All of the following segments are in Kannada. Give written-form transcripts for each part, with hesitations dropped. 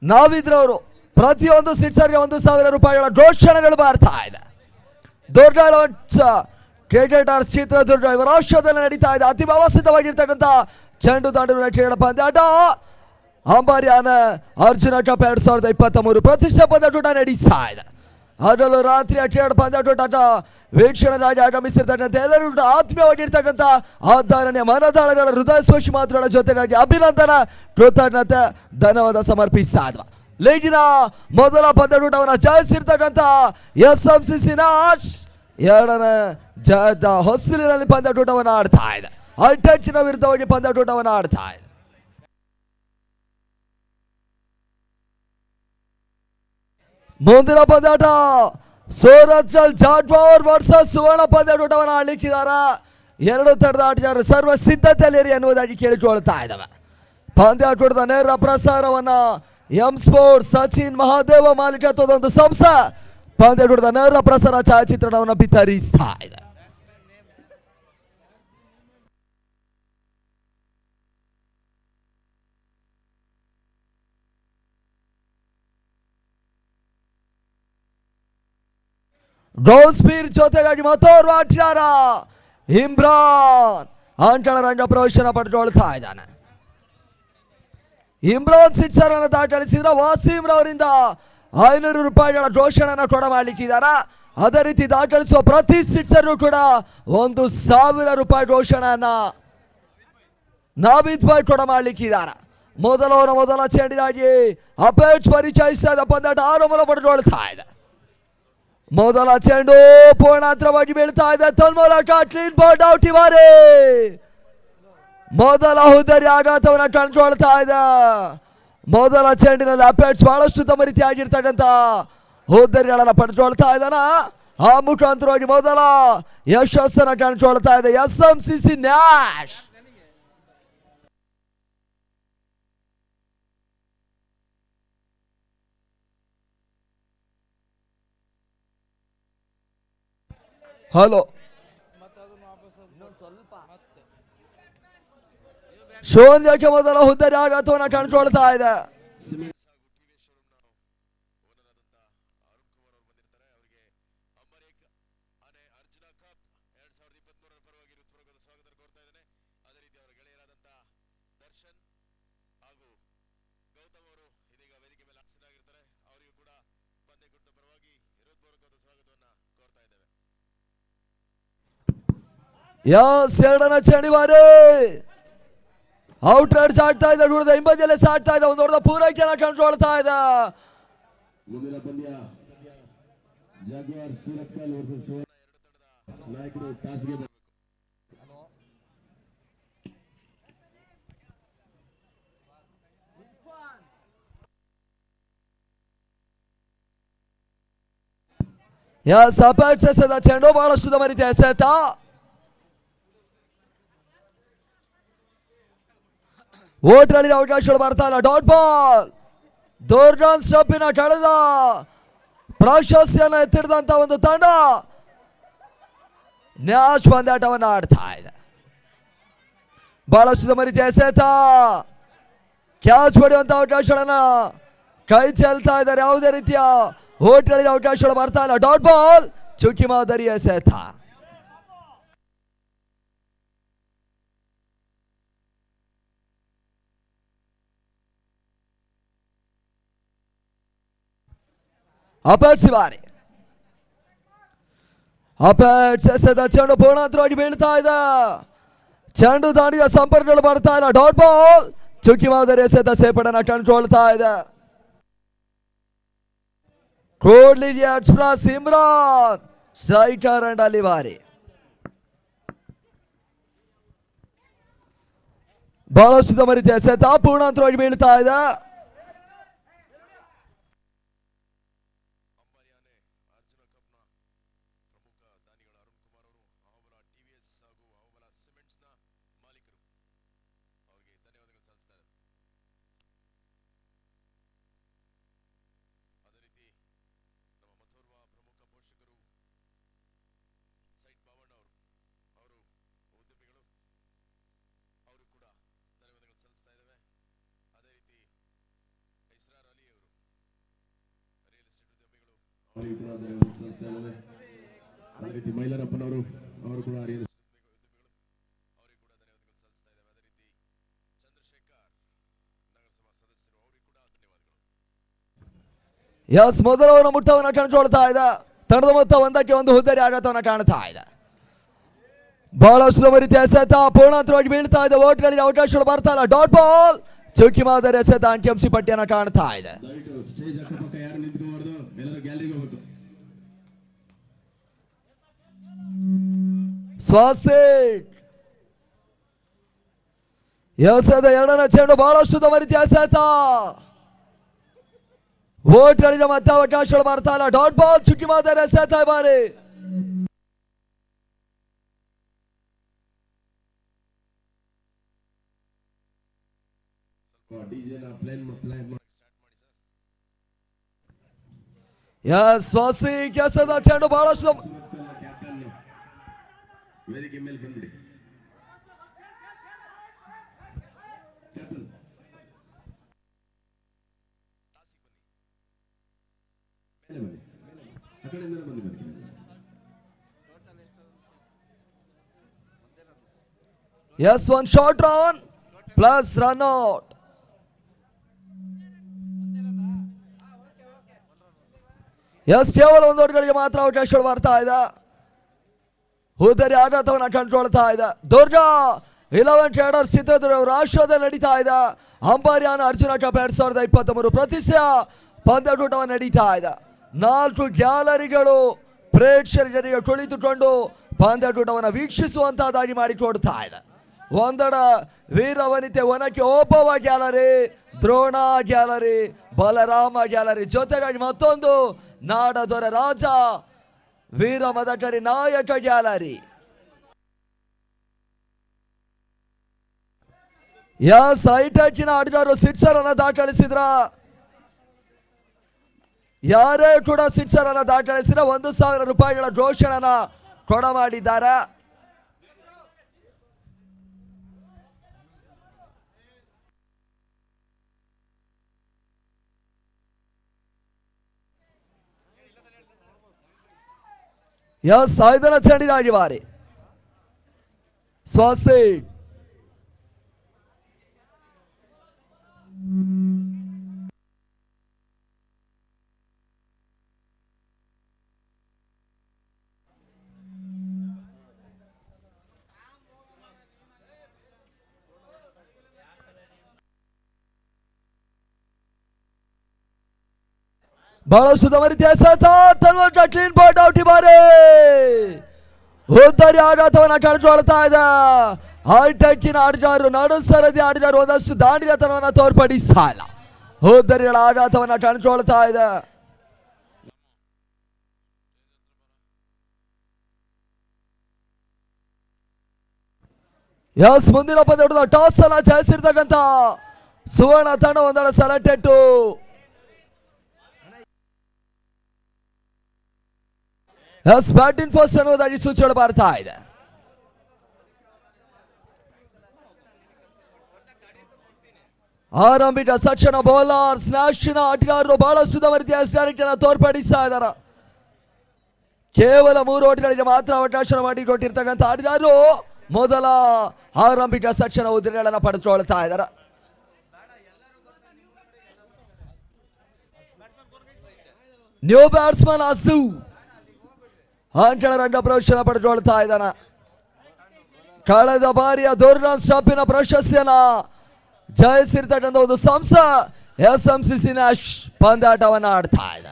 ನಾವಿದ್ರವರು ಪ್ರತಿಯೊಂದು ಸಿಕ್ಸರ್ಗೆ 1,000 ರೂಪಾಯಿಗಳ ಘೋಷಣೆಗಳು ಬರ್ತಾ ಇದೆ. ದೊಡ್ಡ ಕ್ರಿಕೆಟರ್ ಚಿತ್ರದುರ್ಗ ಇವರ ಆಶ್ರಯದಲ್ಲಿ ನಡೀತಾ ಇದೆ. ಅತಿ ವ್ಯವಸ್ಥಿತವಾಗಿರ್ತಕ್ಕಂಥ ಚೆಂಡು ದಾಂಡು ಕ್ರೀಡಾ ಪಂದ್ಯಾಟ ಅಂಬಾರಿಯಾನ ಅರ್ಜುನ ಕಪ್ 2023 ಪ್ರತಿಷ್ಠೆ ಪಂದ್ಯಾಟ ನಡೀತಾ ಇದೆ. ಅದರಲ್ಲೂ ರಾತ್ರಿಯ ಕ್ರೀಡಾ ಪಂದ್ಯಾಟ ವೀಕ್ಷಣೆಗಾಗಿ ಆಗಮಿಸಿರ್ತಕ್ಕಂಥ ಎಲ್ಲರೂ ಆತ್ಮೀಯವಾಗಿರ್ತಕ್ಕಂಥ ಆಧಾರಣೀಯ ಮನದಾಳಗಳ ಹೃದಯ ಸ್ಪರ್ಶಿ ಮಾತುಗಳ ಜೊತೆಗಾಗಿ ಅಭಿನಂದನಾ ಕೃತಜ್ಞತೆ ಧನ್ಯವಾದ ಸಮರ್ಪಿಸ್ತಾ ಇದ್ವ. ಲೀಗಿನ ಮೊದಲ ಪಂದ್ಯಾಟವನ್ನು ಜಯಿಸಿರ್ತಕ್ಕಂಥ SMCC ನಾಶ್ ಎರಡನೇ ಜಯದ ಹೊಸಲಿನಲ್ಲಿ ಪಂದ್ಯಾಟವನ್ನು ಆಡ್ತಾ ಇದೆ. ಹೈಟೆಕ್ನ ವಿರುದ್ಧವಾಗಿ ಪಂದ್ಯಾಟವನ್ನು ಆಡ್ತಾ ಇದೆ. ಮುಂದಿನ ಪಂದ್ಯಾಟ ಸೂರತ್ ಜಾಟ್ವಾರ್ ವರ್ಸಸ್ ಸುವರ್ಣ ಪಂದ್ಯಾಟವನ್ನು ಆಡ್ಲಿಕ್ಕಿದಾರ. ಎರಡು ತಂಡದ ಆಟಗಾರರು ಸರ್ವ ಸಿದ್ಧತೆಯಲ್ಲಿ ಎನ್ನುವುದಾಗಿ ಕೇಳಿಕೊಳ್ತಾ ಇದ್ದಾವೆ. ಪಂದ್ಯಾಟದ ನೇರ ಪ್ರಸಾರವನ್ನ ಎಂ ಸ್ಪೋರ್ಟ್ಸ್ ಸಚಿನ್ ಮಹಾದೇವ ಮಾಲೀಕತ್ವದ ಒಂದು ಸಂಸ್ಥೆ ಪಂದ್ಯಾಟದ ನೇರ ಪ್ರಸಾರ ಛಾಯಾಚಿತ್ರಣವನ್ನು ಬಿತ್ತರಿಸ್ತಾ ಇದೆ. ಗೌಸ್ಪೀರ್ ಜೊತೆಗಾಗಿ ಮತ್ತೋರ್ವ ಆಟಗಾರ ಇಮ್ರಾನ್ ಅಂಕಣ ರಂಗ ಪ್ರವೇಶನ ಪಡೆದುಕೊಳ್ತಾ ಇದ್ದಾನೆ. ಇಮ್ರಾನ್ ಸಿಕ್ಸರ್ ಅನ್ನು ದಾಖಲಿಸಿದ್ರೆ ವಾಸೀಂ ರವರಿಂದ 500 ರೂಪಾಯಿಗಳ ಘೋಷಣೆಯನ್ನು ಕೊಡ ಮಾಡಲಿಕ್ಕಿದ್ದಾರೆ. ಅದೇ ರೀತಿ ದಾಖಲಿಸುವ ಪ್ರತಿ ಸಿಕ್ಸರ್ಗೂ ಕೂಡ 1,000 ರೂಪಾಯಿ ಘೋಷಣೆಯನ್ನ ನಾವಿದ್ ಬಾಯ್ ಕೊಡ ಮಾಡಲಿಕ್ಕಿದ್ದಾರೆ. ಮೊದಲ ಚೆಂಡಿಗಾಗಿ ಅಪೇಕ್ಷ ಪರಿಚಯಿಸ್ತಾ ಇದ್ದ ಪಂದ್ಯಾಟ ಆರಂಭ ಪಡೆದುಕೊಳ್ತಾ ಇದೆ. ಮೊದಲ ಚೆಂಡು ಪೂರ್ಣಾಂತರವಾಗಿ ಬೀಳ್ತಾ ಇದೆ. ತನ್ಮೂಲಕ ಕ್ಲೀನ್ ಬಾಲ್ ಔಟ್. ಇವಾರೆ ಮೊದಲ ಹುದ್ದರಿ ಆಘಾತವನ್ನು ಕಂಡುಕೊಳ್ತಾ ಇದೆ. ಮೊದಲ ಚೆಂಡಿನಲ್ಲಿ ಅಪೇಟ್ಸ್ ಬಹಳಷ್ಟು ತಮ್ಮ ರೀತಿಯಾಗಿರ್ತಕ್ಕಂಥ ಹುದ್ದರಿಗಳನ್ನು ಪಡೆದುಕೊಳ್ತಾ ಇದ್ದಾನ. ಆ ಮುಖಾಂತರವಾಗಿ ಮೊದಲ ಯಶಸ್ಸನ್ನು ಕಂಡುಕೊಳ್ತಾ ಇದೆ SMCC ನ್ಯಾಶ್. ಹಲೋ ಶೂನ್ಯಕ್ಕೆ ಮೊದಲ ಹುದ್ದರಿ ಆಘಾತವನ್ನು ಕಂಡುಕೊಳ್ತಾ ಇದೆ. ಎರಡನೇ ಚೆಂಡಿವಾರೆ ಔಟ್ ರೈಡ್ಸ್ ಆಡ್ತಾ ಇದೆ. ದೂರದ ಹಿಂಬದಿಯಲ್ಲೇ ಸಾಡ್ತಾ ಇದೆ. ಒಂದು ದೊಡ್ಡ ಪೂರೈಕೆಯನ್ನು ಕಂಡುಕೊಳ್ತಾ ಇದೆ. ಚೆಂಡು ಬಹಳಷ್ಟು ತಮ್ಮ ರೀತಿಯ ಎಸೆತ. ಓಟ್ರಲ್ಲಿ ಅವಕಾಶಗಳು ಬರ್ತಾ ಇಲ್ಲ. ಡಾಟ್ ಬಾಲ್ ದೋರ್ಜಾನ್ ಸ್ಟಂಪಿನ ಕಳೆದ ಪ್ರಾಶಸ್ತ್ಯನ ಎತ್ತಿಡಿದಂತ ಒಂದು ತಂಡ ನ್ಯಾಶ್ ಪಂದ್ಯಾಟವನ್ನು ಆಡ್ತಾ ಇದೆ. ಬಹಳಷ್ಟು ತಮ್ಮ ರೀತಿಯ ಎಸೆತ ಕ್ಯಾಚ್ ಪಡೆಯುವಂತ ಅವಕಾಶಗಳನ್ನ ಕೈ ಚೆಲ್ತಾ ಇದ್ದಾರೆ. ಯಾವುದೇ ರೀತಿಯ ಓಟ್ರಲ್ಲಿ ಅವಕಾಶಗಳು ಬರ್ತಾ ಇಲ್ಲ. ಡಾಟ್ ಬಾಲ್ ಚುಕ್ಕಿ ಮಾದರಿ ಎಸೆತ. ಅಪೇಕ್ಷಿವಾರಿ ಎಸೆದ ಚೆಂಡು ಪೂರ್ಣಾಂತರವಾಗಿ ಬೀಳ್ತಾ ಇದೆ. ಚೆಂಡು ದಾಂಡಿಯ ಸಂಪರ್ಕಗಳು ಬರ್ತಾ ಇಲ್ಲ. ಡಾಟ್ ಬಾಲ್ ಚುಕ್ಕಿ ಮಾದರಿ ಎಸೆದ ಸೇಪಡನ್ನ ಕಂಡುಕೊಳ್ತಾ ಇದೆ. Kodli express Imran striker and ಅಲಿವಾರಿ. ಬಹಳಷ್ಟು ತಮ್ಮ ರೀತಿಯ ಎಸೆತ ಪೂರ್ಣಾಂತರವಾಗಿ ಬೀಳ್ತಾ ಇದೆ. ಅದೇ ರೀತಿ ಮೈಲಾರಪ್ಪನವರು ಅವರು ಕೂಡ ಎಸ್ ಮೊದಲವರ ಮುಟ್ಟವನ್ನು ಕಾಣಿಸ್ಕೊಳ್ತಾ ಇದೆ. ತಂಡದ ಮೊತ್ತ 1-1 ಹುದ್ದರಿ ಆಘಾತವನ್ನು ಕಾಣ್ತಾ ಇದೆ. ಬಹಳಷ್ಟು ರೀತಿಯ ಎಸೆತ ಪೂರ್ಣಾಂತರವಾಗಿ ಬೀಳ್ತಾ ಇದೆ. ಓಟ್ಗಳಿಗೆ ಅವಕಾಶಗಳು ಬರ್ತಾ ಇಲ್ಲ. ಡಾಟ್ ಬಾಲ್ ಚೌಕಿ ಮಾದರಿ ಎಸೆತ ಅಂಕಿಅಂಶ ಪಟ್ಟಿಯನ್ನು ಕಾಣ್ತಾ ಇದೆ. ಸ್ವಾಸಿಕ್ ಎಸೆದ ಎರಡನೇ ಚೆಂಡು ಬಹಳಷ್ಟು ರೀತಿಯ ಎಸೆತ ಓಟ್ಗಳಿಗೆ ಮತ್ತೆ ಅವಕಾಶಗಳು ಬರ್ತಾ ಇಲ್ಲ. ಡಾಟ್ ಬಾಲ್ ಚುಕ್ಕಿ ಮಾದರಿ ಎಸೆತ ಬಾರಿ ಸ್ವಾಸಿಕ್ ಎಸೆದ ಚೆಂಡು ಬಹಳಷ್ಟು ವೇದಿಕೆ ಮೇಲೆ ಬಂದ್ಬಿಡಿ. Yes, one short run plus run out. Yes, ಕೇವಲ ಒಂದು ಓಟಗಳಿಗೆ ಮಾತ್ರ ಅವಕಾಶಗಳು ಬರ್ತಾ ಇದೆ. ಹುದ್ದರಿ ಆಘಾತವನ್ನು ಕಂಡುಕೊಳ್ತಾ ಇದೆ. ದುರ್ಗಾ 11 ಟ್ರೇಡರ್ಸ್ ಚಿತ್ರದುರ್ಗ ರಾಷ್ಟ್ರದಲ್ಲಿ ನಡೀತಾ ಇದೆ. ಅಂಬಾರಿಯಾನ ಅರ್ಜುನ ಕಪ್ 2023 ಪ್ರತಿಷ್ಠೆಯ ಪಂದ್ಯಾಟವನ್ನು ನಡೀತಾ ಇದೆ. 4 ಗ್ಯಾಲರಿಗಳು ಪ್ರೇಕ್ಷಕರಿಗೆ ಕುಳಿತುಕೊಂಡು ಪಂದ್ಯಾಟವನ್ನು ವೀಕ್ಷಿಸುವಂತಹದ್ದಾಗಿ ಮಾಡಿಕೊಡ್ತಾ ಇದೆ. ಒಂದಡ ವೀರವನಿತೆ Onake Obavva gallery, Drona gallery, Balarama gallery, ಜೊತೆಗಾಗಿ ಮತ್ತೊಂದು ನಾಡದೊರ ರಾಜ ವೀರ ಮದಕರಿ ನಾಯಕ ಗ್ಯಾಲರಿ. ಹೈಟೆಕ್ಕಿನ ಆಟಗಾರರು ಸಿಕ್ಸರ್ ಅನ್ನು ದಾಖಲಿಸಿದ್ರ. ಯಾರೇ ಕೂಡ ಸಿಕ್ಸರ್ ಅನ್ನು ದಾಖಲಿಸಿದ್ರೆ 1,000 ರೂಪಾಯಿಗಳ ಘೋಷಣೆನ ಕೊಡ ಮಾಡಿದ್ದಾರೆ. ಐದನ ಚೆಂಡಿಗಾಗಿ ಬಾರಿ ಸ್ವಾಸ್ತಿಕ್ ಬಹಳಷ್ಟು ರೀತಿಯ ಕ್ಲೀನ್ ಬಾಟ್ ಔಟ್ ಬಾರಿ ಹುದ್ದರಿ ಆಘಾತವನ್ನು ಕಂಡುಕೊಳ್ತಾ ಇದೆ. ಹೈಟೆಕ್ಕಿನ ಆಟಗಾರರು ನಡು ಸರದಿ ಆಟಗಾರರು ಒಂದಷ್ಟು ದಾಂಡಿಗತನವನ್ನು ತೋರ್ಪಡಿಸ್ತಾ ಇಲ್ಲ. ಹುದ್ದರಿಗಳ ಆಘಾತವನ್ನು ಕಂಡುಕೊಳ್ತಾ ಇದೆ. ಎಸ್ ಮುಂದಿನ ಪಂದ್ಯದ ಟಾಸ್ ಅನ್ನ ಜಯಿಸಿರ್ತಕ್ಕಂಥ ಸುವರ್ಣ ತಂಡ ಒಂದರ ಸೆಲೆಕ್ಟೆಡ್ ಎಸ್ ಬ್ಯಾಟಿಂಗ್ ಫಸ್ಟ್ ಅನ್ನೋದಾಗಿ ಸೂಚನೆ ಬರ್ತಾ ಇದೆ. ಆರಂಭಿಕ ತಕ್ಷಣ ಬೌಲರ್ ಸ್ನಾಶಿನ ಆಟಗಾರರು ಬಹಳಷ್ಟು ರೀತಿಯ ಸ್ಟ್ರಾಟಜಿ ಅನ್ನು ತೋರ್ಪಡಿಸ್ತಾ ಇದ್ದಾರೆ. ಕೇವಲ 3 ಓಟಗಳಿಗೆ ಮಾತ್ರ ಅವಕಾಶ ಮಾಡಿಕೊಟ್ಟಿರ್ತಕ್ಕಂಥ ಆಟಗಾರರು ಮೊದಲ ಆರಂಭಿಕ ತಕ್ಷಣ ಉದ್ದಿಮೆಗಳನ್ನು ಪಡೆದುಕೊಳ್ತಾ ಇದ್ದಾರೆ. ನ್ಯೂ ಬ್ಯಾಟ್ಸ್ಮನ್ ಅಸು ಅಂಕಣ ರಂಗ ಪ್ರವೇಶನ ಪಡೆದುಕೊಳ್ತಾ ಇದ್ದಾನೆ. ಕಳೆದ ಬಾರಿಯ ದೊರ್ನನ್ ಸ್ಟಾಪಿನ ಪ್ರಶಸ್ತಿಯನ್ನ ಜಯಿಸಿರ್ತಕ್ಕಂಥ ಒಂದು ಸಂಸ್ಥೆ SMCC ನ್ಯಾಶ್ ಪಂದ್ಯಾಟವನ್ನು ಆಡ್ತಾ ಇದೆ.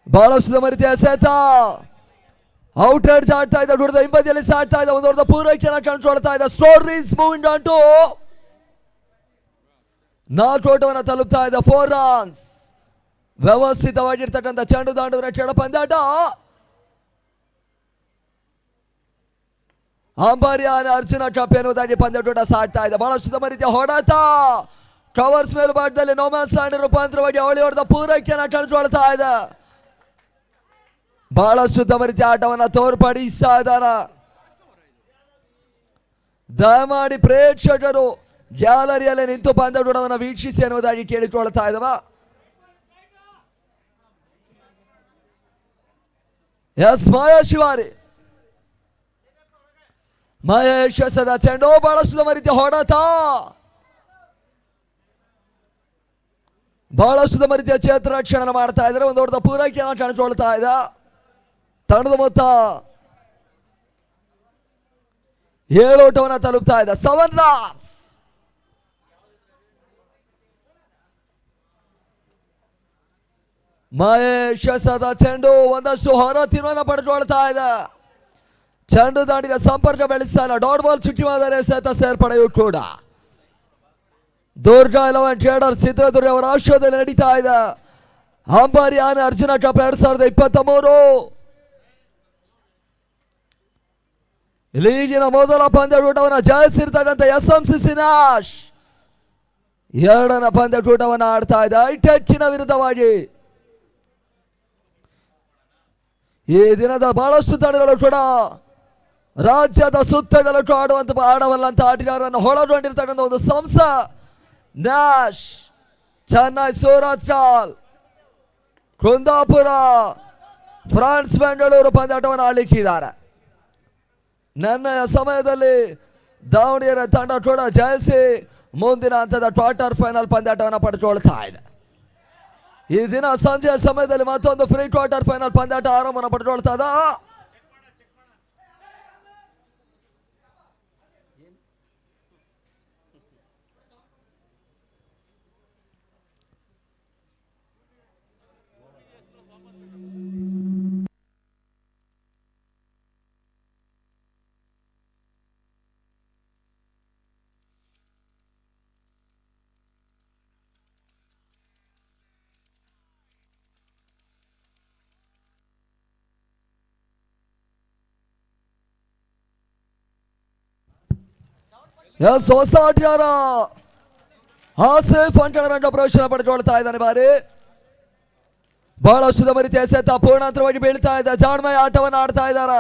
ಬಹಳಷ್ಟು ರೀತಿಯ ಎಸೆತ ಔಟ್ ಹೆಡ್ಸ್ ಆಡ್ತಾ ಇದೆ. ಗುಡದ ಹಿಂಬದಿಯಲ್ಲಿ ಸಾಡ್ತಾ ಇದೆ. ಒಂದು ಹೊಡೆದ ಪೂರೈಕೆಯನ್ನು ಕಂಡುಕೊಳ್ತಾ ಇದೆ. ಸ್ಟೋರೀಸ್ ಮೂವಿಂಗ್ ಆನ್ ಟು ನಾಲ್ಕೌಟವನ್ನು ತಲುಪ್ತಾ ಇದೆ. 4 ರನ್ಸ್. ವ್ಯವಸ್ಥಿತವಾಗಿರ್ತಕ್ಕಂಥ ಚೆಂಡು ದಾಂಡುವಿನ ಕೆಳ ಪಂದ್ಯಾಟ. ಅಂಬಾರಿಯಾನ ಅರ್ಜುನ ಕಪ್ ಎನ್ನುವುದಾಗಿ ಪಂದ್ಯಾಟೋಟ ಸಾಡ್ತಾ ಇದೆ. ಬಹಳಷ್ಟು ರೀತಿಯ ಹೊಡೆತ ಕವರ್ಸ್ ಮೇಲ್ಭಾಗದಲ್ಲಿ ನೋಮ್ಯಾನ್ಸ್ ಲ್ಯಾಂಡ್ ರೂಪಾಂತರವಾಗಿ ಅವಳಿ ಹೊಡೆದ ಪೂರೈಕೆಯನ್ನು ಕಂಡುಕೊಳ್ತಾ ಇದೆ. ಬಹಳಷ್ಟು ರೀತಿಯ ಆಟವನ್ನು ತೋರ್ಪಡಿಸ್ತಾ ಇದ್ದಾರೆ. ದಯಮಾಡಿ ಪ್ರೇಕ್ಷಕರು ಗ್ಯಾಲರಿಯಲ್ಲಿ ನಿಂತು ಪಂದ್ಯಾಟವನ್ನು ವೀಕ್ಷಿಸಿ ಎನ್ನುವುದಾಗಿ ಕೇಳಿಕೊಳ್ತಾ ಇದ್ದವ. ಎಸ್ ಮಹೇಶ್ ಶಿವಾರಿ, ಮಹೇಶ್ ಎಸೆದ ಚೆಂಡು ಬಹಳಷ್ಟು ನಮ್ಮ ರೀತಿಯ ಹೊಡೆತ, ಬಹಳಷ್ಟು ನಮ್ಮ ರೀತಿಯ ಕ್ಷೇತ್ರ ರಕ್ಷಣೆ ಮಾಡ್ತಾ ಇದ್ದಾರೆ. ಒಂದು ದೊಡ್ಡ ಪೂರೈಕೆಯನ್ನು ಕಾಣಿಸ್ಕೊಳ್ತಾ ಇದೆ. ತಂಡದ ಮೊತ್ತ 7 ಓಟವನ್ನು ತಲುಪ್ತಾ ಇದೆ. 7 ರನ್ಸ್. ಮಹೇಶ್ ಎಸೆದ ಚೆಂಡು ಒಂದಷ್ಟು ಹೊರ ತಿರುವನ್ನು ಪಡೆದುಕೊಳ್ತಾ ಇದೆ. ಚೆಂಡು ದಾಂಡಿನ ಸಂಪರ್ಕ ಬೆಳೆಸ್ತಾ ಇಲ್ಲ. ಡಾಟ್ ಬಾಲ್ ಚುಕ್ಕಿ ಮಾದರಿ ಎಸೆತ ಸೇರ್ಪಡೆಯೂ ಕೂಡ. ದುರ್ಗಾ 11 ಟ್ರೇಡರ್ಸ್ ಚಿತ್ರದುರ್ಗ ಅವರ ಆಶ್ರಯದಲ್ಲಿ ನಡೀತಾ ಇದೆ. ಅಂಬಾರಿ ಆನೆ ಅರ್ಜುನ ಕಪ್ 2023 ಲೀಗಿನ ಮೊದಲ ಪಂದ್ಯಾಟವನ್ನು ಜಯಿಸಿರ್ತಕ್ಕಂಥ SMCC ನ್ಯಾಶ್ ಎರಡನೇ ಪಂದ್ಯಾಟವನ್ನು ಆಡ್ತಾ ಇದೆ ಹೈಟೆಕ್ಕಿನ ವಿರುದ್ಧವಾಗಿ. ಈ ದಿನದ ಬಹಳಷ್ಟು ತಂಡಗಳು ಕೂಡ ರಾಜ್ಯದ ಸುತ್ತಡಲು ಆಡವಲ್ಲಂತ ಆಟಗಾರರನ್ನು ಒಳಗೊಂಡಿರ್ತಕ್ಕಂಥ ಒಂದು ಸಂಸ್ಥೆ ನ್ಯಾಶ್. ಚೆನ್ನೈ, ಸೂರತ್, ಕುಂದಾಪುರ, ಫ್ರಾನ್ಸ್, ಬೆಂಗಳೂರು ಪಂದ್ಯಾಟವನ್ನು ಆಡಲಿಕ್ಕಿದ್ದಾರೆ. ನೆನ್ನೆಯ ಸಮಯದಲ್ಲಿ ದಾವಣಗೆರೆ ತಂಡ ಕೂಡ ಜಯಿಸಿ ಮುಂದಿನ ಹಂತದ ಕ್ವಾರ್ಟರ್ ಫೈನಲ್ ಪಂದ್ಯಾಟವನ್ನು ಪಡೆದುಕೊಳ್ತಾ ಇದೆ. ಈ ದಿನ ಸಂಜೆಯ ಸಮಯದಲ್ಲಿ ಮತ್ತೊಂದು ಫ್ರೀ ಕ್ವಾರ್ಟರ್ ಫೈನಲ್ ಪಂದ್ಯಾಟ ಆರಂಭವನ್ನು ಪಡೆದುಕೊಳ್ತಾ ಇದೆ. ಎಸ್ ಹೊಸ ಆಟಗಾರ ಆಸಿಫ್ ಅಂಕಣರಂಗ ಪ್ರವೇಶನ ಪಡೆದುಕೊಳ್ತಾ ಇದ್ದಾನೆ. ಬಾರಿ ಬಹಳಷ್ಟು ನಮ್ಮ ರೀತಿಯ ಎಸೆತ ಪೂರ್ಣಾಂತರವಾಗಿ ಬೀಳ್ತಾ ಇದೆ. ಜಾಣ್ಮಯ ಆಟವನ್ನು ಆಡ್ತಾ ಇದ್ದಾರೆ.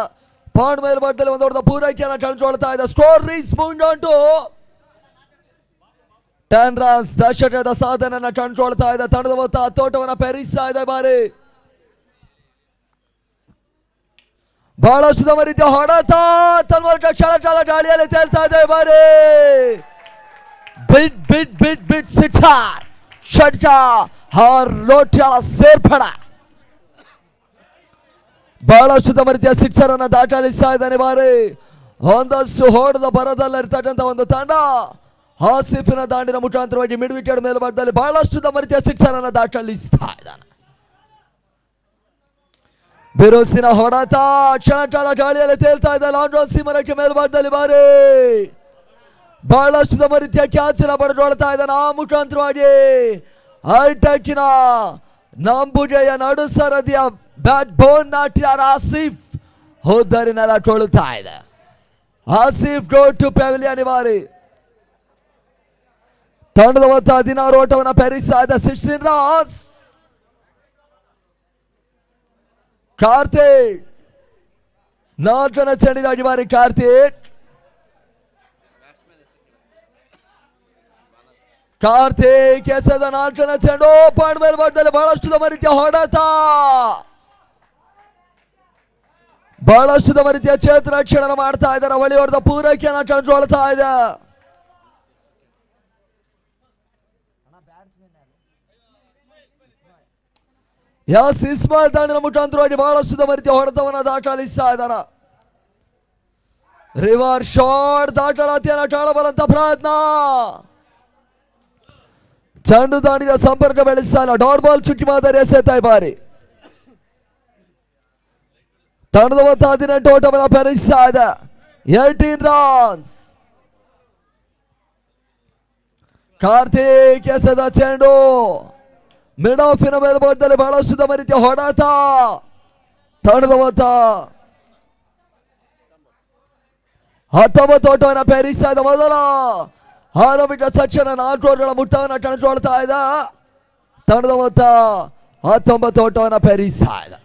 ಪಾಂಡ್ ಮೇಲ್ಬಟ್ಟದಲ್ಲಿ ಒಂದು ದೊಡ್ಡ ಪೂರೈಕೆಯನ್ನು ಕಂಡುಕೊಳ್ತಾ ಇದೆ. ಸ್ಕೋರ್ ರೀಸ್ ಮುಂಡಂಟು 10 ರನ್ಸ್ ದಶಕದ ಸಾಧನೆಯನ್ನು ಕಂಡುಕೊಳ್ತಾ ಇದೆ. ತಂಡದ ಮೊತ್ತ 10 ಓಟವನ್ನು ಪೇರಿಸ್ತಾ ಇದೆ. ಬಾರಿ ಬಹಳಷ್ಟು ನಮ್ಮ ರೀತಿಯ ಹೊಡೆತ ತನ್ಮೂಲಕ ಕ್ಷಣ ಗಾಳಿಯಲ್ಲಿ ತೇಲ್ತಾ ಇದೆ. ಬಾರಿ ಬಿಟ್ ಬಿಟ್ ಬಿಟ್ ಬಿಟ್ ಸಿಕ್ಸರ್ ಷಡ್ಜ ರೋಟ್ಯ ಸೇರ್ಪಡೆ. ಬಹಳಷ್ಟು ನಮ್ಮ ರೀತಿಯ ಸಿಕ್ಸರ್ ಅನ್ನು ದಾಖಲಿಸ್ತಾ ಇದ್ದಾನೆ. ಬಾರಿ ಒಂದಷ್ಟು ಹೊಡೆದ ಬರದಲ್ಲಿರ್ತಕ್ಕಂಥ ಒಂದು ತಂಡ ಆಸಿಫಿನ ದಾಂಡಿನ ಮುಖಾಂತರವಾಗಿ ಮಿಡ್ ವಿಕೆಟ್ ಮೇಲ್ಭಾಗದಲ್ಲಿ ಬಹಳಷ್ಟು ನಮ್ಮ ರೀತಿಯ ಸಿಕ್ಸರ್ ಅನ್ನು ದಾಖಲಿಸ್ತಾ ಇದ್ದಾನೆ. ಬಿರುಸಿನ ಹೊಡೆತ ಕ್ಷಣಕಾಲ ಗಾಳಿಯಲ್ಲಿ ತೇಲ್ತಾ ಇದೆ. ಲಾಂಗ್ ಆನ್ ಸೀಮರಕ್ಕೆ ಮೇಲ್ಭಾಗದಲ್ಲಿ ಬಾರಿ ಬಹಳಷ್ಟು ನಮ್ಮ ರೀತಿಯ ಕ್ಯಾಚ್ ಅನ್ನು ಪಡೆದುಕೊಳ್ತಾ ಇದ್ದಾನೆ. ಆ ಮುಖಾಂತರವಾಗಿ ಹೈಟೆಕ್ಕಿನ ನಂಬುಗೆಯ ನಡು ಸರದಿಯ ಬ್ಯಾಟ್ ಬೋನ್ ನಾಟ್ಯಾರ ಆಸಿಫ್ ಹುದ್ದರಿನೆಲ್ಲ ಕೊಳುತ್ತಾ ಇದೆ. Asif go to pavilion. ಬಾರಿ ತಂಡದ ಮೊತ್ತ 16 ಓಟವನ್ನು ಪೇರಿಸ್ತಾ ಇದೆ. 16 ರನ್ಸ್. ಕಾರ್ತಿಕ್ 4ನೇ ಚೆಂಡಿಗಾಗಿ ಬಾರಿ ಕಾರ್ತಿಕ್ ಎಸೆದ 4ನೇ ಚೆಂಡು ಪಾಂಡ್ ಮೇಲ್ಭಾಗದಲ್ಲಿ ಬಹಳಷ್ಟು ನಮ್ಮ ರೀತಿಯ ಹೊಡೆತ, ಬಹಳಷ್ಟು ನಮ್ಮ ರೀತಿಯ ಕ್ಷೇತ್ರ ರಕ್ಷಣೆ ಮಾಡ್ತಾ ಇದ್ದಾರೆ. ಒಳ್ಳೆ ಹೊಡೆದ ಪೂರೈಕೆಯನ್ನು ಕಂಡುಕೊಳ್ತಾ ಇದೆ. ಎಸ್ ಇಸ್ಮಾಯಿಲ್ ದಾಂಡಿನ ಮುಖಾಂತರವಾಗಿ ಬಹಳಷ್ಟು ನಮ್ಮ ರೀತಿಯ ಹೊಡೆತವನ್ನು ದಾಖಲಿಸ್ತಾ ಇದ್ದಾರೆ. ರಿವರ್ ಶಾಟ್ ದಾಖಲಾತಿಯನ್ನು ಕಾಣಬಲ್ಲಂತ ಪ್ರಯತ್ನ. ಚೆಂಡು ದಾಂಡಿನ ಸಂಪರ್ಕ ಬೆಳೆಸ್ತಾ ಇಲ್ಲ. ಡಾಟ್ ಬಾಲ್ ಚುಕ್ಕಿ ಮಾದರಿ ಎಸೆತ. ಬಾರಿ ತಂಡದ ಮೊತ್ತ 18 ಓಟವನ್ನು ಪೇರಿಸ್ತಾ ಇದೆ. 18 ರನ್ಸ್. ಕಾರ್ತಿಕ್ ಎಸೆದ ಚೆಂಡು ಮಿಡ್ ಆಫಿನ ಮೇಲ್ಭಾಗದಲ್ಲಿ ಬಹಳಷ್ಟು ನಮ್ಮ ರೀತಿಯ ಹೊಡೆತ. ತಂಡದ ಮೊತ್ತ 19 ಓಟವನ್ನು ಪೇರಿಸ್ತಾ ಇದೆ. ಮೊದಲ ಆರಂಭಿಕ ಸೆಕ್ಷನ್ 4 ಓವರ್ಗಳ ಮುಟ್ಟವನ್ನು ಕಂಡುಕೊಳ್ತಾ ಇದೆ. ತಂಡದ ಮೊತ್ತ 19 ಓಟವನ್ನು ಪೇರಿಸ್ತಾ ಇದೆ.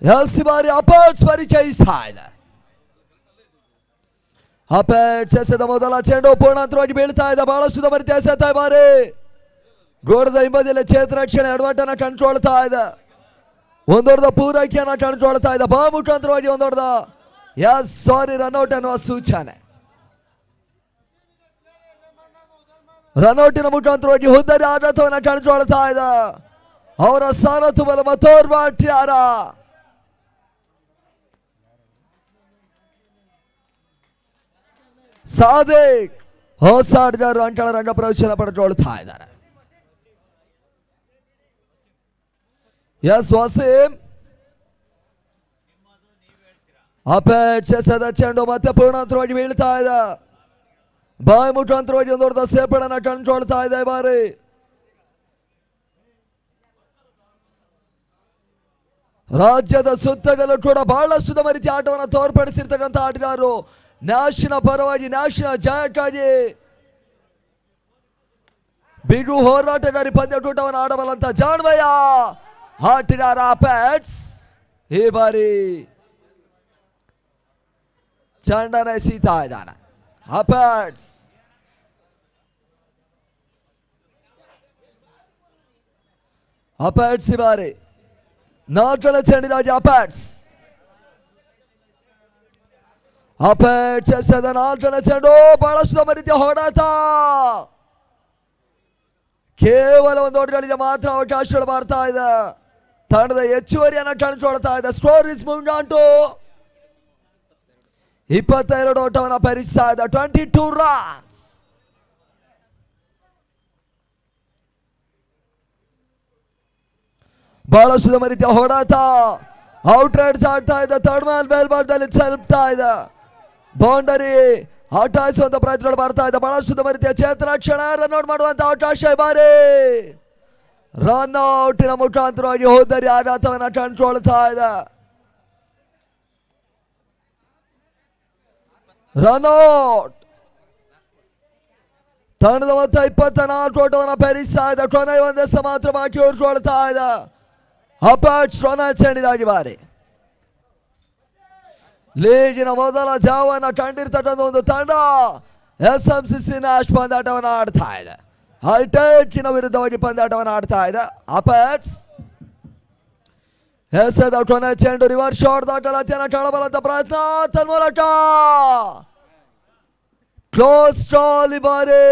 ಎಸ್ ಈ ಬಾರಿ ಅಪೇಟ್ಸ್ ಪರಿಚಯಿಸ್ತಾ ಇದೆ. ಅಪೇಟ್ಸ್ ಎಸೆದ ಮೊದಲ ಚೆಂಡು ಪೂರ್ಣಾಂತರವಾಗಿ ಬೀಳ್ತಾ ಇದೆ. ಬಹಳಷ್ಟು ದಮರಿತ ಎಸೆತ ಈ ಬಾರಿ ಗೋಡದ ಹಿಂಬದಿಯಲ್ಲಿ ಕ್ಷೇತ್ರರಕ್ಷಣೆ ಎಡವಟ್ಟನ್ನ ಕಂಡುಕೊಳ್ತಾ ಇದೆ. ಒಂದೊಡ್ಡ ಪೂರೈಕೆಯನ್ನ ಕಂಡುಕೊಳ್ತಾ ಇದೆ. ಬಾ ಮುಖಾಂತರವಾಗಿ ಒಂದೊಡ್ಡ ರನ್ಔಟ್ ಅನ್ನುವ ಸೂಚನೆ. ರನ್ಔಟಿನ ಮುಖಾಂತರವಾಗಿ ಹುದ್ದರಿ ಆಘಾತವನ್ನು ಕಂಡುಕೊಳ್ತಾ ಇದೆ. ಅವರ ಸ್ಥಾನ ತುಂಬಲು ಮತ್ತೋರ್ವ ಆಟಗಾರ ಸಾದಿಕ್ ಹೊಸ ಆಟಗಾರರು ಅಂಕಣ ರಂಗ ಪ್ರವೇಶನ ಪಡೆದುಕೊಳ್ತಾ ಇದ್ದಾರೆ. ಎಸ್ ವಸೀಂ ಅಪೇಕ್ಷಿಸದ ಚೆಂಡು ಮತ್ತೆ ಪೂರ್ಣಾಂತರವಾಗಿ ಬೀಳ್ತಾ ಇದೆ. ಬಾಯಿ ಮುಖಾಂತರವಾಗಿ ಒಂದು ದೊಡ್ಡ ಸೇರ್ಪಡೆಯನ್ನ ಕಂಡುಕೊಳ್ತಾ ಇದೆ ಈ ಬಾರಿ. ರಾಜ್ಯದ ಸುತ್ತಲೂ ಕೂಡ ಬಹಳಷ್ಟು ರೀತಿಯ ಆಟವನ್ನು ತೋರ್ಪಡಿಸಿರ್ತಕ್ಕಂಥ ಆಟಗಾರರು. ನ್ಯಾಷನ ಪರವಾಗಿ ನ್ಯಾಷನ ಜಯಕ್ಕಾಗಿ ಬಿಗು ಹೋರಾಟಗಾರಿ ಪಂದ್ಯಕೂಟವನ್ನು ಆಡಬಲ್ಲಂತ ಜಾಣ್ಮಯ ಆಟಗಾರ ಅಪೇಟ್ಸ್ ಈ ಬಾರಿ ಚಂಡನ ಎಸೀತಾ ಇದ್ದಾನೆ. ಅಪೇಟ್ಸ್ ಈ ಬಾರಿ ನಾಲ್ಕನೇ ಚೆಂಡಿನಾಗಿ ಅಪೇಟ್ಸ್ ಎಸೆದ ನಾಲ್ಕನೇ ಚೆಂಡು ಬಹಳಷ್ಟು ರೀತಿಯ ಹೋರಾಟ. ಕೇವಲ ಒಂದು ಓಟಗಳಿಗೆ ಮಾತ್ರ ಅವಕಾಶಗಳು ಬರ್ತಾ ಇದೆ. ತಂಡದ ಹೆಚ್ಚುವರಿಯನ್ನ ಕಂಡುಕೊಳ್ತಾ ಇದೆ. Score is moving on to 22 ಓಟವನ್ನು ಪರಿಸ್ತಾ ಇದೆ. 22 ರನ್ಸ್. ಬಹಳಷ್ಟು ರೀತಿಯ ಹೋರಾಟ. ಔಟ್ ರೈಡ್ಸ್ ಆಡ್ತಾ ಇದೆ. ಥರ್ಡ್ ಮ್ಯಾನ್ ಮೇಲ್ಭಾಗದಲ್ಲಿ ತಲುಪ್ತಾ ಇದೆ. ಬೌಂಡರಿ ಹಟಾಯಿಸುವಂತ ಪ್ರಯತ್ನಗಳು ಬರ್ತಾ ಇದೆ. ಬಹಳಷ್ಟು ರೀತಿಯ ಕ್ಷೇತ್ರರಕ್ಷಣೆ ರನ್ಔಟ್ ಮಾಡುವಂತ ಅವಕಾಶ ಈ ಬಾರಿ. ರನ್ಔಟಿನ ಮುಖಾಂತರವಾಗಿ ಹೋದರಿ ಆಘಾತವನ್ನು ಕಂಡುಕೊಳ್ತಾ ಇದೆ. ರನ್ಔಟ್ ತಂಡದ ಮೊತ್ತ 24 ಓಟವನ್ನು ಪೇರಿಸ್ತಾ ಇದೆ. ಕೊನೆಯ ಒಂದಷ್ಟು ಮಾತ್ರ ಬಾಕಿ ಉಳಿಸ್ಕೊಳ್ತಾ ಇದೆ. ಅಪೇಟ್ಸ್ ಚೆಂಡಿನಾಗಿ ಬಾರಿ ಲೀಗಿನ ಮೊದಲ ಜಾವನ್ನ ಕಂಡಿರ್ತಕ್ಕಂಥ ಒಂದು ತಂಡ SMCC ನ್ಯಾಶ್ ಪಂದ್ಯಾಟವನ್ನು ಆಡ್ತಾ ಇದೆ. ಹೈಟೆಕ್ಕಿನ ವಿರುದ್ಧವಾಗಿ ಪಂದ್ಯಾಟವನ್ನು ಆಡ್ತಾ ಇದೆ. ಅಪೇಟ್ಸ್ ಎಸೆದ ಕೊನೆ ಚೆಂಡು ರಿವರ್ಸ್ ಶಾಟ್ ದಾಖಲಾತಿಯನ್ನು ಕಾಣಬಲ್ಲಂತ ಪ್ರಯತ್ನ ತನ್ಮೂಲಕ ಕ್ಲೋಸ್ ಸ್ಟಾಲ್ ಈ ಬಾರಿ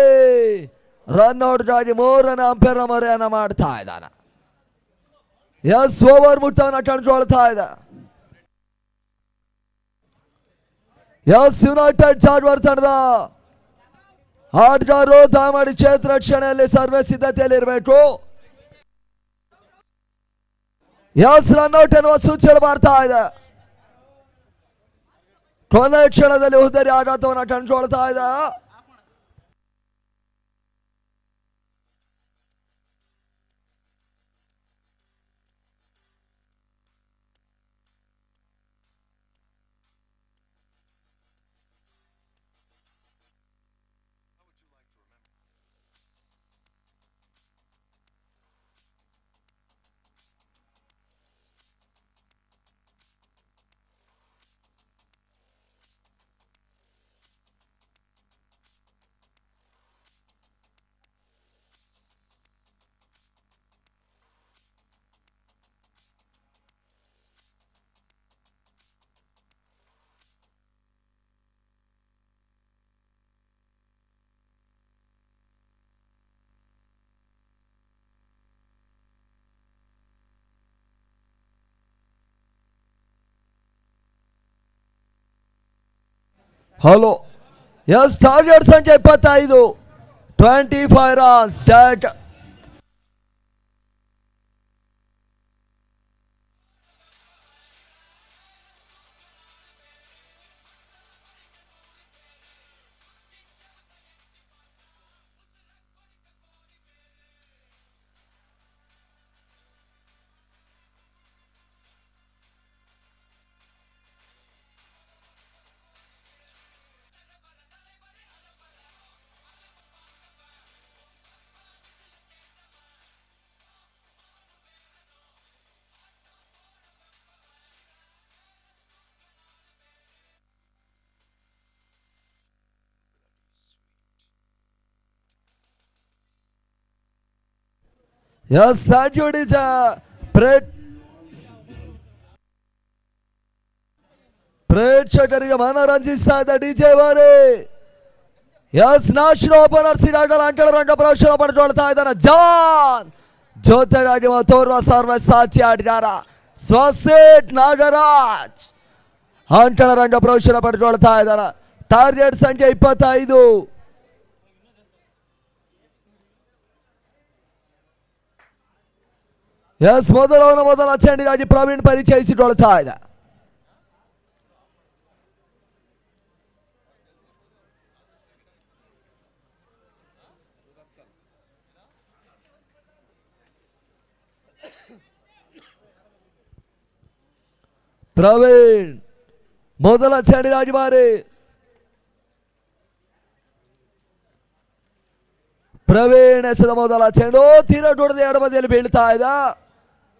ರನ್ಔಟ್ಗಾಗಿ 3ನೇ ಅಂಪೈರ್ ಮೊರೆಯನ್ನ ಮಾಡ್ತಾ ಇದ್ದಾನೆ. ಎಸ್ ಓವರ್ ಮುಕ್ತವನ್ನ ಕಂಡುಕೊಳ್ತಾ ಇದೆ. ಎಸ್ ಯುನೈಟೆಡ್ ಜಾಗ್ವಾರ್ ತಂಡದ ಆಟಗಾರರು ದಯಮಾಡಿ ಕ್ಷೇತ್ರ ರಕ್ಷಣೆಯಲ್ಲಿ ಸರ್ವೇ ಸಿದ್ಧತೆಯಲ್ಲಿ ಇರಬೇಕು. ಎಸ್ ರನ್ಔಟ್ ಎನ್ನುವ ಸೂಚನೆ ಬರ್ತಾ ಇದೆ. ಕೊನೆ ಕ್ಷಣದಲ್ಲಿ ಉದ್ದರಿ ಆಘಾತವನ್ನು ಕಂಡುಕೊಳ್ತಾ ಇದೆ. ಹಲೋ ಎಸ್ ಟಾರ್ಗೆಟ್ ಸಂಖ್ಯೆ 25 25 runs. Jack Yes, thank you, DJ. ಪ್ರೇಕ್ಷಕರಿಗೆ ಮನರಂಜಿಸ್ತಾ ಇದ್ದ ಡಿಜೆ ಬಾರಿ. ಎಸ್ ನ್ಯಾಷನಲ್ ಓಪನರ್ ಸಿರಾಟಲ್ ಅಂಕಣ ರಂಗ ಪ್ರವೇಶ ಪಡೆದುಕೊಳ್ತಾ ಇದ್ದಾನೆ ಜಾನ್. ಜೊತೆಗಾಗಿ ತೋರುವ ಸರ್ವ ಸಾಚಿ ಆಟಗಾರ ಸ್ವಸ್ತಿಕ್ ನಾಗರಾಜ್ ಅಂಕಣ ರಂಗ ಪ್ರವೇಶ ಪಡೆದುಕೊಳ್ತಾ ಇದ್ದಾನೆ. ಟಾರ್ಗೆಟ್ ಸಂಖ್ಯೆ 25. ಎಸ್ ಮೊದಲ ಚೆಂಡಿಗಾಗಿ ಪ್ರವೀಣ್ ಪರಿಚಯಿಸಿಕೊಳ್ತಾ ಇದೆ. ಪ್ರವೀಣ್ ಮೊದಲ ಚೆಂಡಿಗಾಗಿ ಬಾರಿ. ಪ್ರವೀಣ್ ಎಸೆದ ಮೊದಲ ಚೆಂಡು ತೀರ ಹೊಡೆದ ಎಡಬದಿಯಲ್ಲಿ ಬೀಳ್ತಾ ಇದೆ.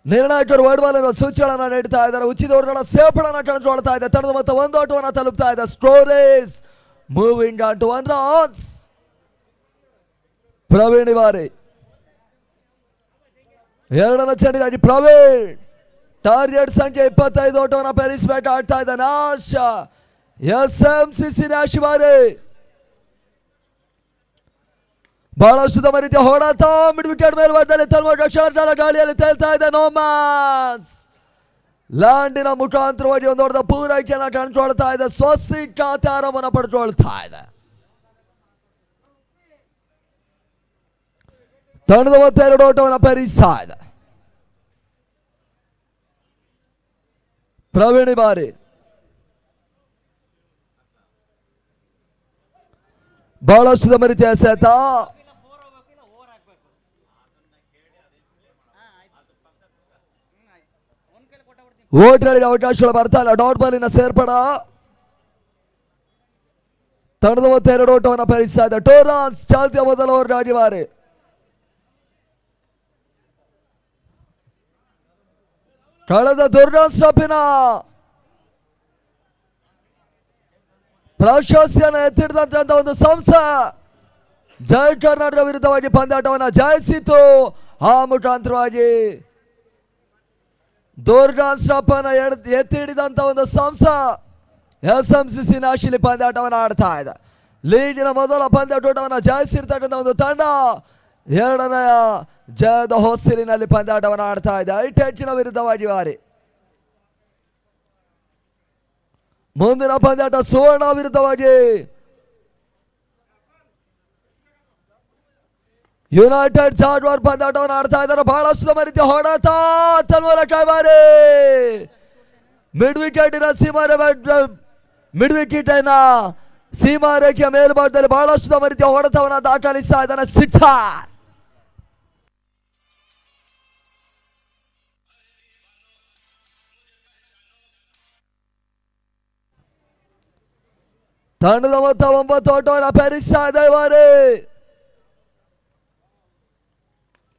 ನಿರ್ಣಾಯಕರು ವರ್ಡ್ ಬಾಲ್ ಎನ್ನುವ ಸೂಚನೆಯನ್ನು ನೀಡ್ತಾ ಇದ್ದಾರೆ. ಉಚಿತ ಓಟಗಳ ಸೇರ್ಪಡೆಯನ್ನು ಕಳೆದುಕೊಳ್ತಾ ಇದೆ. ತಂಡದ ಮೊತ್ತ 1 ಓಟವನ್ನು ತಲುಪ್ತಾ ಇದೆ. Score is moving on to 1 runs. Praveen ಬಾರಿ ಎರಡನೇ ಚೆಂಡಿಗಾಗಿ ಪ್ರವೀಣ್ ಟಾರ್ಗೆಟ್ ಸಂಖ್ಯೆ 25 ಓಟವನ್ನು ಪೇರಿಸಬೇಕಾಗ್ತಾ ಇದೆ. ನಾಶ SMCC ನಾಶಿ ಬಾರಿ ಬಹಳಷ್ಟು ತಮ್ಮ ರೀತಿಯ ಹೋರಾಟ ಮಿಡ್ ವಿಕೆಟ್ ಮೇಲ್ಭಾಗದಲ್ಲಿ ತಲುಪುವ ಗಾಳಿಯಲ್ಲಿ ತೇಲ್ತಾ ಇದೆ. ನೋಮಾಸ್ ಲ್ಯಾಂಡಿನ ಮುಖಾಂತರವಾಗಿ ಒಂದು ದೊಡ್ಡ ಪೂರೈಕೆಯನ್ನು ಕಂಡುಕೊಳ್ತಾ ಇದೆ. ಸ್ವಸ್ತಿಕ್ ಖಾತೆ ಆರಾಮವನ್ನು ಪಡೆದುಕೊಳ್ತಾ ಇದೆ. ತಂಡದ 32 ಓಟವನ್ನು ಪೇರಿಸ್ತಾ ಇದೆ. ಪ್ರವೀಣ್ ಬಾರಿ ಬಹಳಷ್ಟು ತಮ್ಮ ರೀತಿಯ ಎಸೆತ ಓಟ್ಗಳಿಗೆ ಅವಕಾಶಗಳು ಬರ್ತಾ ಇಲ್ಲ. ಡಾಟ್ ಬಾಲಿನ ಸೇರ್ಪಡ ತಂಡದ 32 ಓಟವನ್ನು ಪೇರಿಸ್ತಾ ಇದೆ. 2 ರನ್ಸ್ ಚಾಲ್ತಿಯ ಮೊದಲ ಓವರ್ಗಾಗಿ ಬಾರಿ. ಕಳೆದ ದುರ್ಡನ್ ಸ್ಟಾಪಿನ ಪ್ರಾಶಸ್ತ್ಯನ ಎತ್ತಿಡಿದಂತ ಒಂದು ಸಂಸ್ಥೆ ಜೈ ಕರ್ನಾಟಕ ವಿರುದ್ಧವಾಗಿ ಪಂದ್ಯಾಟವನ್ನು ಜಯಿಸಿತು. ಆ ಮುಖಾಂತರವಾಗಿ ದುರ್ಡನ್ ಸ್ಟಾಪ್ ಅನ್ನ ಎತ್ತಿ ಹಿಡಿದಂತ ಒಂದು ಸಂಸ್ಥೆ SMCC ನಾಶಿಲಿ ಪಂದ್ಯಾಟವನ್ನು ಆಡ್ತಾ ಇದೆ. ಲೀಗಿನ ಮೊದಲ ಪಂದ್ಯಾಟವನ್ನು ಜಯಿಸಿರ್ತಕ್ಕಂಥ ಒಂದು ತಂಡ ಎರಡನೆಯ ಜಯದ ಹೊಸ್ತಿಲಿನಲ್ಲಿ ಪಂದ್ಯಾಟವನ್ನು ಆಡ್ತಾ ಇದೆ. ಐಟೆಕ್ಕಿನ ವಿರುದ್ಧವಾಗಿ ಬಾರಿ. ಮುಂದಿನ ಪಂದ್ಯಾಟ ಸುವರ್ಣ ವಿರುದ್ಧವಾಗಿ ಯುನೈಟೆಡ್ ಜಾಗ್ವಾರ್ ಪಂದ್ಯಾಟವನ್ನು ಆಡ್ತಾ ಇದ್ದಾರೆ. ಬಹಳಷ್ಟು ನಮ್ಮ ರೀತಿಯ ಹೊಡೆತ ತನ್ಮೂಲಕ ಬಾರಿ ಮಿಡ್ ವಿಕೆಟ್ ಸೀಮಾ ರೇಖೆಯ ಮೇಲ್ಭಾಗದಲ್ಲಿ ಬಹಳಷ್ಟು ನಮ್ಮ ರೀತಿಯ ಹೊಡೆತವನ್ನು ದಾಖಲಿಸ್ತಾ ಇದ್ದಾನೆ. ಸಿಕ್ಸರ್ ತಂಡದ ಮೊತ್ತ 9 ಓಟವನ್ನು ಪೇರಿಸ್ತಾ ಇದೆ. ಬಾರಿ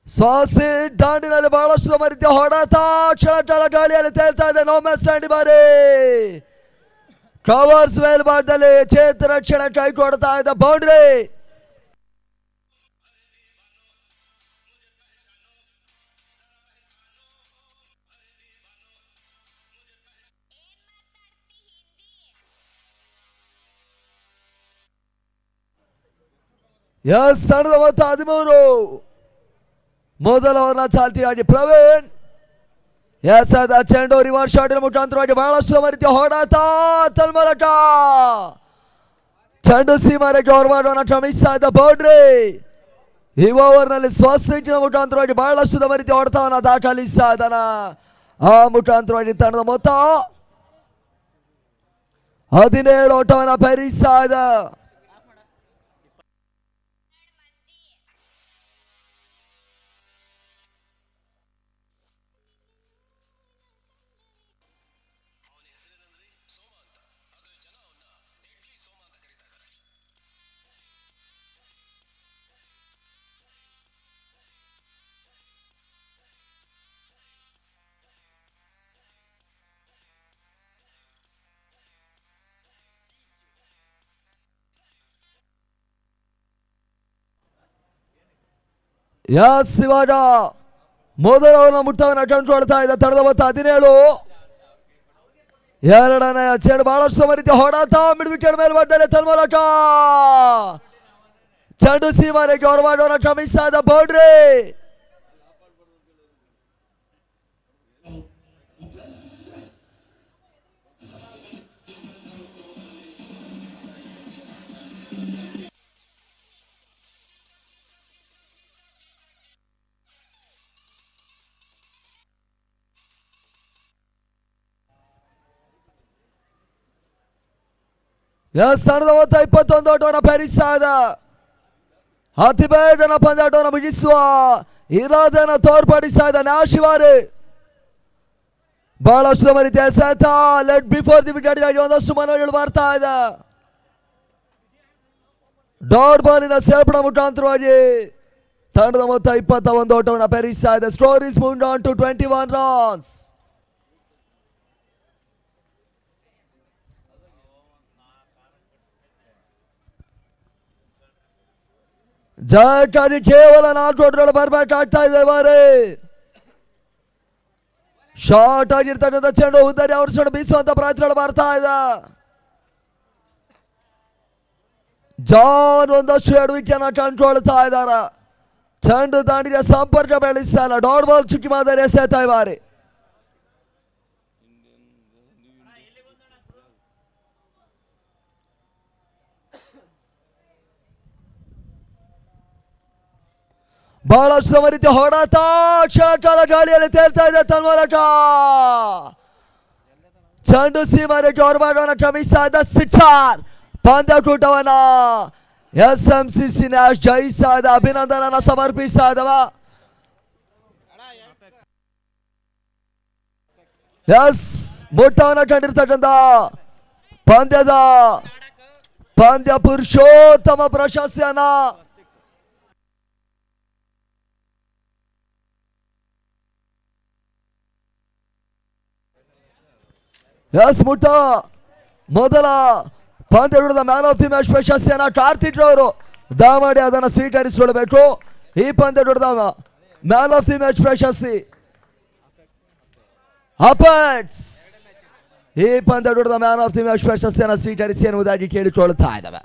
ಸ್ವಾಸಿ ದಾಂಡಿನಲ್ಲಿ ಬಹಳಷ್ಟು ರೀತಿಯ ಹೊಡೆತ ಕ್ಷಣ ಗಾಳಿಯಲ್ಲಿ ತೇಲ್ತಾ ಇದೆ. ನೋಮ್ಯಾಸ್ ಲ್ಯಾಂಡಿ ಬಾರಿ ಕವರ್ಸ್ ಮೇಲ್ಭಾಗದಲ್ಲಿ ಚೇತನ ರಕ್ಷಣೆ ಕೈ ಕೊಡ್ತಾ ಇದೆ. ಬೌಂಡ್ರಿ ಎಸ್ ತಂಡದ ಮೊತ್ತ 13. ಮೊದಲ ಓವರ್ನ ಚಾಲ್ತಿಯಾಗಿ ಪ್ರವೀಣ್ ಎಸೆದ ಚೆಂಡು ರಿವರ್ಸ್ ಶಾಟಿನ ಮುಖಾಂತರವಾಗಿ ಬಹಳಷ್ಟು ರೀತಿಯ ಹೊಡೆತ ತನ್ಮೂಲಕ ಚೆಂಡು ಸೀಮಾರೇಖೆ ಹೊರಮಾಡುವನ್ನು ಕ್ರಮಿಸ್ತಾ ಇದ್ದ. ಬೌಂಡ್ರಿ ಈ ಓವರ್ನಲ್ಲಿ ಸ್ವಸ್ತಿಕ್ಕಿನ ಮುಖಾಂತರವಾಗಿ ಬಹಳಷ್ಟು ರೀತಿಯ ಹೊಡೆತವನ್ನು ದಾಖಲಿಸ್ತಾ ಇದ್ದಾನ. ಆ ಮುಖಾಂತರವಾಗಿ ತಂಡದ ಮೊತ್ತ 17 ಓಟವನ್ನು ಪೇರಿಸ್ತಾ ಇದೆ. ಎಸ್ ಇವಾಗ ಮೊದಲವನ ಮುಟ್ಟವನ್ನು ಕಂಡುಕೊಳ್ತಾ ಇದೆ. ತಡೆದ ಮೊತ್ತ 17. ಎರಡನೆಯ ಚೆಂಡು ಬಹಳಷ್ಟು ರೀತಿಯ ಹೊಡೆತ ಮಿಡ್ ಮೇಲ್ಬಡ್ಡಲ್ಲಿ ತನ್ಮೂಲಕ ಚೆಂಡು ಸೀಮಾರೆಗೆ ಹೊರಮಾಡೋಣ ಶ್ರಮಿಸ್ತಾ ಇದ್ದ ಬೌಂಡ್ರಿ. ತಂಡದ ಮೊತ್ತ 21 ಓಟವನ್ನು ಪೇರಿಸ್ತಾ ಇದೆ. ಅತಿ ಬೇಗನ ಪಂದ್ಯಾಟವನ್ನು ಮುಗಿಸುವ ಇರಾದೆಯನ್ನು ತೋರ್ಪಡಿಸ್ತಾ ಇದೆ ನ್ಯಾಶಿವಾರಿ. ಬಹಳಷ್ಟು ರೀತಿಯ ಎಸೆತ ಲೆಟ್ ಬಿಫೋರ್ ದಿ ವಿಕೆಟ್ ಗಾಗಿ ಒಂದಷ್ಟು ಮನವಿಗಳು ಬರ್ತಾ ಇದೆ. ಡಾಟ್ ಬಾಲಿನ ಸೇರ್ಪಡೆ ಮುಖಾಂತರವಾಗಿ ತಂಡದ ಮೊತ್ತ 21 ಓಟವನ್ನು ಪೇರಿಸ್ತಾ ಇದೆ. Score is moved on to 21 runs. ಜಯಕ್ಕಾಗಿ ಕೇವಲ 4 ಓಟಗಳು ಬರಬೇಕಾಗ್ತಾ ಇದೆ. ಬಾರಿ ಶಾರ್ಟ್ ಆಗಿರ್ತಕ್ಕಂಥ ಚೆಂಡು ಉದ್ದರಿ ಅವರು ಬೀಸುವಂತ ಪ್ರಯತ್ನಗಳು ಬರ್ತಾ ಇದೆ. ಜಾನ್ ಒಂದಷ್ಟು ಎಡವಿಕೆಯನ್ನು ಕಂಡುಕೊಳ್ತಾ ಇದ್ದಾರೆ. ಚೆಂಡು ದಾಂಡಿಗೆ ಸಂಪರ್ಕ ಬೆಳೆಸ್ತಾ ಇಲ್ಲ. ಡಾಟ್ ಬಾಲ್ ಚುಕ್ಕಿ ಮಾದರಿ ಎಸೆತಾ ಬಾರಿ. ಬಹಳಷ್ಟು ರೀತಿಯ ಹೊಡೆತ ಕ್ಷಣಕಾಲ ಗಾಳಿಯಲ್ಲಿ ತೇಲ್ತಾ ಇದೆ ತನ್ಮೂಲಕ ಚೆಂಡು ಸೀಮಾರೆಗೆ ಹೊರಮಾಡೋಣ ಕ್ರಮಿಸ್ತಾ ಇದ್ದ ಸಿಕ್ಸರ್. ಪಂದ್ಯಕೂಟವನ್ನ SMCC ನ್ಯಾಶ್ ಜಯಿಸ್ತಾ ಇದೆ. ಅಭಿನಂದನನ ಸಮರ್ಪಿಸ್ತಾ ಇದ್ದವ. ಮುಟ್ಟವನ್ನ ಕಂಡಿರ್ತಕ್ಕಂಥ ಪಂದ್ಯ ಪುರುಷೋತ್ತಮ ಪ್ರಶಸ್ತಿಯನ್ನ ಮುಟ್ಟ ಮೊದಲ ಪಂದ್ಯದ ಮ್ಯಾನ್ ಆಫ್ ದಿ ಮ್ಯಾಚ್ ಪ್ರಶಸ್ತಿಯನ್ನ ಕಾರ್ತಿಕ್ ರವರು ದಯಮಾಡಿ ಅದನ್ನು ಸ್ವೀಕರಿಸಿಕೊಳ್ಳಬೇಕು. ಈ ಪಂದ್ಯದ ಮ್ಯಾನ್ ಆಫ್ ದಿ ಮ್ಯಾಚ್ ಪ್ರಶಸ್ತಿ ಅಪೆಟ್ಸ್ ಈ ಪಂದ್ಯದ ಮ್ಯಾನ್ ಆಫ್ ದಿ ಮ್ಯಾಚ್ ಪ್ರಶಸ್ತಿಯನ್ನು ಸ್ವೀಕರಿಸಿ ಎನ್ನುವುದಾಗಿ ಕೇಳಿಕೊಳ್ಳುತ್ತಾ ಇದ್ದಾವೆ.